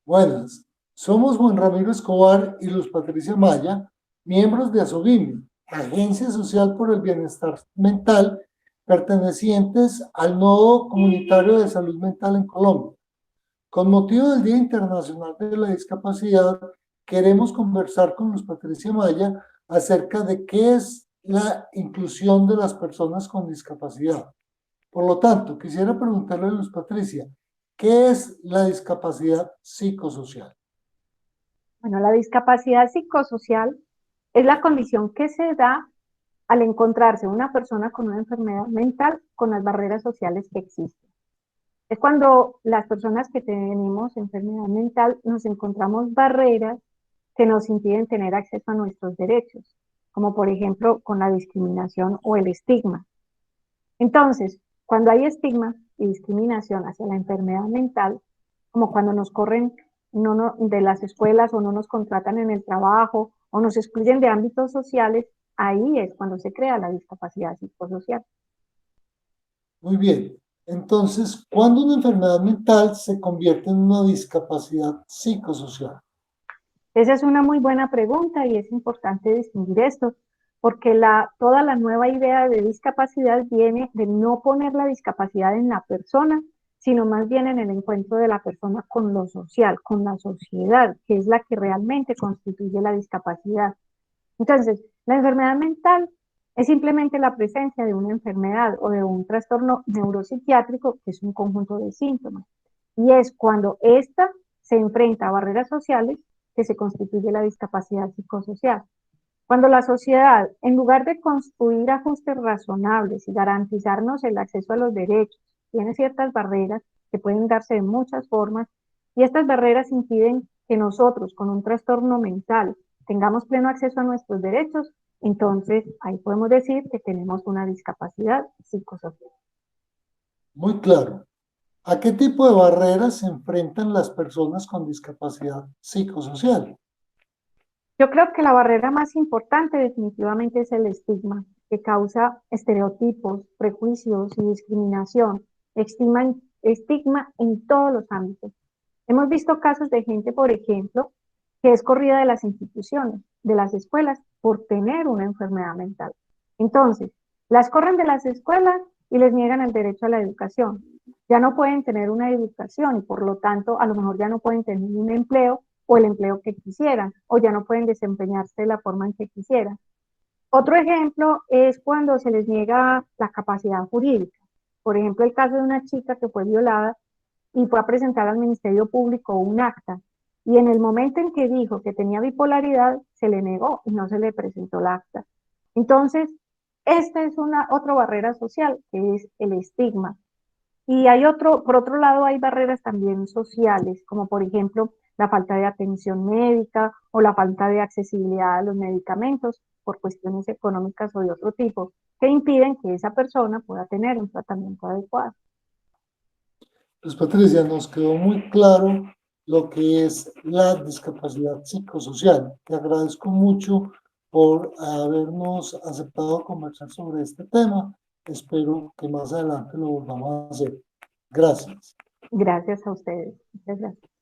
Buenas, somos Juan Ramiro Escobar y Luz Patricia Maya, miembros de ASOBIME, Agencia Social por el Bienestar Mental, pertenecientes al Nodo Comunitario de Salud Mental en Colombia. Con motivo del Día Internacional de la Discapacidad, queremos conversar con Luz Patricia Maya acerca de qué es la inclusión de las personas con discapacidad. Por lo tanto, quisiera preguntarle a Luz Patricia, ¿qué es la discapacidad psicosocial? Bueno, la discapacidad psicosocial es la condición que se da al encontrarse una persona con una enfermedad mental con las barreras sociales que existen. Es cuando las personas que tenemos enfermedad mental nos encontramos barreras que nos impiden tener acceso a nuestros derechos, como por ejemplo con la discriminación o el estigma. Entonces, cuando hay estigma y discriminación hacia la enfermedad mental, como cuando nos corren de las escuelas o no nos contratan en el trabajo o nos excluyen de ámbitos sociales, ahí es cuando se crea la discapacidad psicosocial. Muy bien. Entonces, ¿cuándo una enfermedad mental se convierte en una discapacidad psicosocial? Esa es una muy buena pregunta y es importante distinguir esto, porque toda la nueva idea de discapacidad viene de no poner la discapacidad en la persona, sino más bien en el encuentro de la persona con lo social, con la sociedad, que es la que realmente constituye la discapacidad. Entonces, la enfermedad mental es simplemente la presencia de una enfermedad o de un trastorno neuropsiquiátrico, que es un conjunto de síntomas. Y es cuando ésta se enfrenta a barreras sociales que se constituye la discapacidad psicosocial. Cuando la sociedad, en lugar de construir ajustes razonables y garantizarnos el acceso a los derechos, tiene ciertas barreras que pueden darse de muchas formas, y estas barreras impiden que nosotros, con un trastorno mental, tengamos pleno acceso a nuestros derechos, entonces ahí podemos decir que tenemos una discapacidad psicosocial. Muy claro. ¿A qué tipo de barreras se enfrentan las personas con discapacidad psicosocial? Yo creo que la barrera más importante definitivamente es el estigma, que causa estereotipos, prejuicios y discriminación, estigma en todos los ámbitos. Hemos visto casos de gente, por ejemplo, que es corrida de las instituciones, de las escuelas, por tener una enfermedad mental. Entonces, las corren de las escuelas y les niegan el derecho a la educación. Ya no pueden tener una educación y por lo tanto a lo mejor ya no pueden tener un empleo o el empleo que quisieran, o ya no pueden desempeñarse de la forma en que quisieran. Otro ejemplo es cuando se les niega la capacidad jurídica. Por ejemplo, el caso de una chica que fue violada y fue a presentar al Ministerio Público un acta. Y en el momento en que dijo que tenía bipolaridad, se le negó y no se le presentó el acta. Entonces, esta es una otra barrera social, que es el estigma. Y por otro lado, hay barreras también sociales, como por ejemplo la falta de atención médica o la falta de accesibilidad a los medicamentos por cuestiones económicas o de otro tipo, que impiden que esa persona pueda tener un tratamiento adecuado. Pues Patricia, nos quedó muy claro lo que es la discapacidad psicosocial. Te agradezco mucho por habernos aceptado conversar sobre este tema. Espero que más adelante lo volvamos a hacer. Gracias. Gracias a ustedes. Muchas gracias.